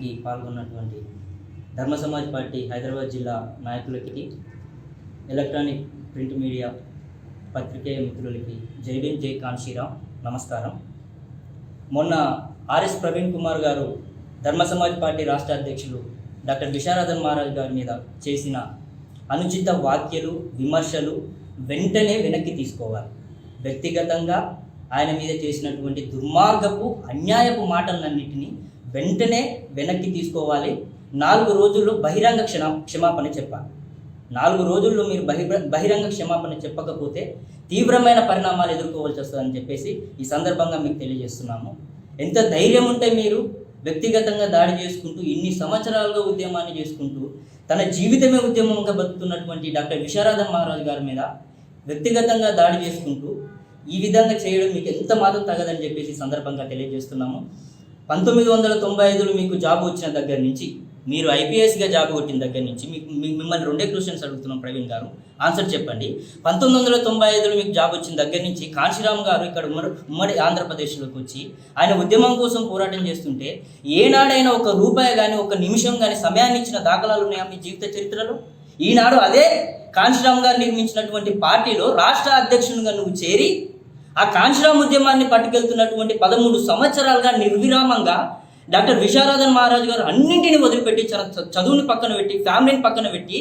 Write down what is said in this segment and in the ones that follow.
కార్యక్రమానికి పాల్గొన్నటువంటి ధర్మ సమాజ్ పార్టీ హైదరాబాద్ జిల్లా నాయకులకి, ఎలక్ట్రానిక్ ప్రింట్ మీడియా పత్రికేయ మిత్రులకి జై భీమ్, జై కాన్షీరామ్, నమస్కారం. మొన్న ఆర్ఎస్ ప్రవీణ్ కుమార్ గారు ధర్మ సమాజ్ పార్టీ రాష్ట్ర అధ్యక్షులు డాక్టర్ విశారదన్ మహారాజ్ గారి మీద చేసిన అనుచిత వ్యాఖ్యలు, విమర్శలు వెంటనే వెనక్కి తీసుకోవాలి. వ్యక్తిగతంగా ఆయన మీద చేసినటువంటి దుర్మార్గపు, అన్యాయపు మాటలన్నింటినీ వెంటనే వెనక్కి తీసుకోవాలి. 4 రోజుల్లో బహిరంగ క్షమాపణ చెప్పాలి. 4 రోజుల్లో మీరు బహిరంగ క్షమాపణ చెప్పకపోతే తీవ్రమైన పరిణామాలు ఎదుర్కోవాల్సి వస్తుందని చెప్పేసి ఈ సందర్భంగా మీకు తెలియజేస్తున్నాము. ఎంత ధైర్యం ఉంటే మీరు వ్యక్తిగతంగా దాడి చేసుకుంటూ ఇన్ని సంవత్సరాలుగా ఉద్యమాన్ని చేసుకుంటూ తన జీవితమే ఉద్యమంగా బతుకుతున్నటువంటి డాక్టర్ విశారదన్ మహారాజ్ గారి మీద వ్యక్తిగతంగా దాడి చేసుకుంటూ ఈ విధంగా చేయడం మీకు ఎంత మాత్రం తగదని చెప్పేసి సందర్భంగా తెలియజేస్తున్నాము. 1995లో మీకు జాబ్ వచ్చిన దగ్గర నుంచి, మీరు ఐపీఎస్గా జాబ్ కొట్టిన దగ్గర నుంచి మిమ్మల్ని 2 క్వశ్చన్స్ అడుగుతున్నాం ప్రవీణ్ గారు, ఆన్సర్ చెప్పండి. 1995లో మీకు జాబ్ వచ్చిన దగ్గర నుంచి కాన్షీరామ్ గారు ఇక్కడ ఉమ్మడి ఆంధ్రప్రదేశ్లోకి వచ్చి ఆయన ఉద్యమం కోసం పోరాటం చేస్తుంటే ఏనాడైనా ఒక రూపాయి కానీ, ఒక నిమిషం కానీ సమయాన్ని ఇచ్చిన దాఖలాలు ఉన్నాయా మీ జీవిత చరిత్రలో? ఈనాడు అదే కాన్షీరామ్ గారు నిర్మించినటువంటి పార్టీలో రాష్ట్ర అధ్యక్షునిగా నువ్వు చేరి ఆ కాన్షీరామ్ ఉద్యమాన్ని పట్టుకెళ్తున్నటువంటి 13 సంవత్సరాలుగా నిర్విరామంగా డాక్టర్ విశారదన్ మహారాజ్ గారు అన్నింటినీ వదిలిపెట్టి, చదువుని పక్కన పెట్టి, ఫ్యామిలీని పక్కన పెట్టి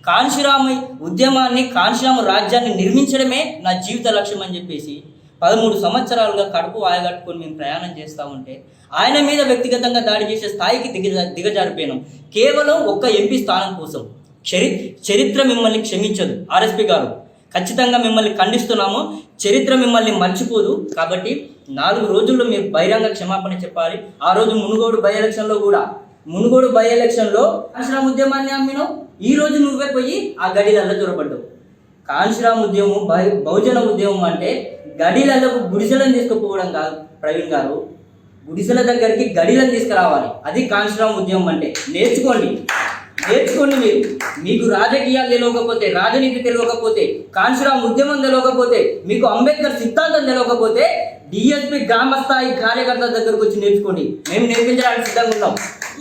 కాన్షీరామ్ ఉద్యమాన్ని, కాన్షీరామ్ రాజ్యాన్ని నిర్మించడమే నా జీవిత లక్ష్యం అని చెప్పేసి 13 సంవత్సరాలుగా కడుపు ఆయగట్టుకొని మేము ప్రయాణం చేస్తూ ఉంటే ఆయన మీద వ్యక్తిగతంగా దాడి చేసే స్థాయికి దిగజారిపోయినాం. కేవలం ఒక్క ఎంపీ స్థానం కోసం. చరిత్ర మిమ్మల్ని క్షమించదు. ఆర్ఎస్పీ గారు, ఖచ్చితంగా మిమ్మల్ని ఖండిస్తున్నాము. చరిత్ర మిమ్మల్ని మర్చిపోదు. కాబట్టి 4 రోజుల్లో మీరు బహిరంగ క్షమాపణ చెప్పాలి. ఆ రోజు మునుగోడు బై ఎలక్షన్లో కాన్షీరామ్ ఉద్యమాన్ని అమ్మినావు. ఈ రోజు నువ్వే పోయి ఆ గడిలల్లో చొరబడ్డావు. కాన్షీరామ్ ఉద్యమం, బహుజన ఉద్యమం అంటే గడిలలో గుడిసెలను తీసుకుపోవడం కాదు ప్రవీణ్ గారు. గుడిసెల దగ్గరికి గడిలను తీసుకురావాలి. అది కాన్షీరామ్ ఉద్యమం అంటే. నేర్చుకోండి. మీకు రాజకీయాలు తెలియకపోతే, రాజనీతి తెలియకపోతే, కాన్షీరామ్ ఉద్యమం తెలియకపోతే, మీకు అంబేద్కర్ సిద్ధాంతం తెలియకపోతే డిఎస్పీ గ్రామస్థాయి కార్యకర్తల దగ్గరకు వచ్చి నేర్చుకోండి. మేము నేర్పించడానికి సిద్ధంగా ఉన్నాం.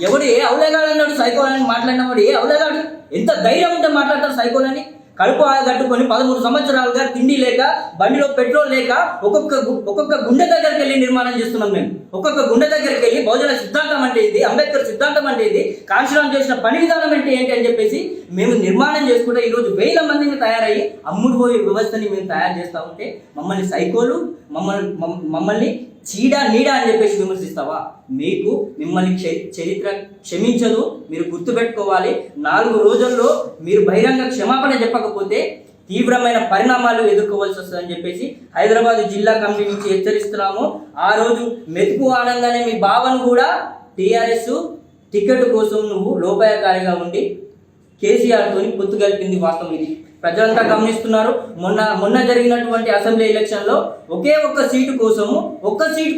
ఎవడు ఏ అవులేగాడు అన్నాడు సైకోలని మాట్లాడినవాడు? ఏ అవులేగాడు? ఎంత ధైర్యం ఉంటే మాట్లాడతారు సైకోలని? కడుపు కట్టుకొని 13 సంవత్సరాలుగా తిండి లేక, బండిలో పెట్రోల్ లేక ఒక్కొక్క గుండె దగ్గరికి వెళ్ళి నిర్మాణం చేస్తున్నాం. మేము ఒక్కొక్క గుండె దగ్గరికి వెళ్ళి బహుజన సిద్ధాంతం అంటే ఇది, అంబేద్కర్ సిద్ధాంతం అంటే ఇది, కాన్షీరామ్ చేసిన పని విధానం అంటే ఏంటి అని చెప్పేసి మేము నిర్మాణం చేసుకుంటే ఈరోజు 1000 మందిని తయారయ్యి అమ్ముడు పోయే వ్యవస్థని మేము తయారు చేస్తూ ఉంటే మమ్మల్ని సైకోలు, మమ్మల్ని చీడా నీడా అని చెప్పేసి విమర్శిస్తావా? మిమ్మల్ని చరిత్ర క్షమించదు. మీరు గుర్తుపెట్టుకోవాలి. 4 రోజుల్లో మీరు బహిరంగ క్షమాపణ చెప్పకపోతే తీవ్రమైన పరిణామాలు ఎదుర్కోవాల్సి వస్తుందని చెప్పేసి హైదరాబాద్ జిల్లా కమిటీ నుంచి హెచ్చరిస్తున్నాము. ఆ రోజు మెతుకు ఆనంగానే మీ బావను కూడా టీఆర్ఎస్ టికెట్ కోసం నువ్వు లోపాయకారిగా ఉండి కేసీఆర్తో పొత్తు కలిపింది వాస్తవం. ఇది ప్రజలంతా గమనిస్తున్నారు. మొన్న జరిగినటువంటి అసెంబ్లీ ఎలక్షన్లో ఒకే ఒక్క సీటు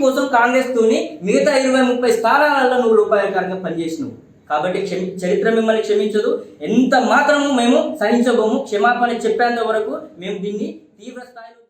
కోసం కాంగ్రెస్ తోని మిగతా 20-30 స్థానాలలో నువ్వు లోపాయకారిగా పనిచేసినావు. కాబట్టి చరిత్ర మిమ్మల్ని క్షమించదు. ఎంత మాత్రము మేము సహించబోము. క్షమాపణ చెప్పేంత వరకు మేము దీన్ని తీవ్ర స్థాయిలో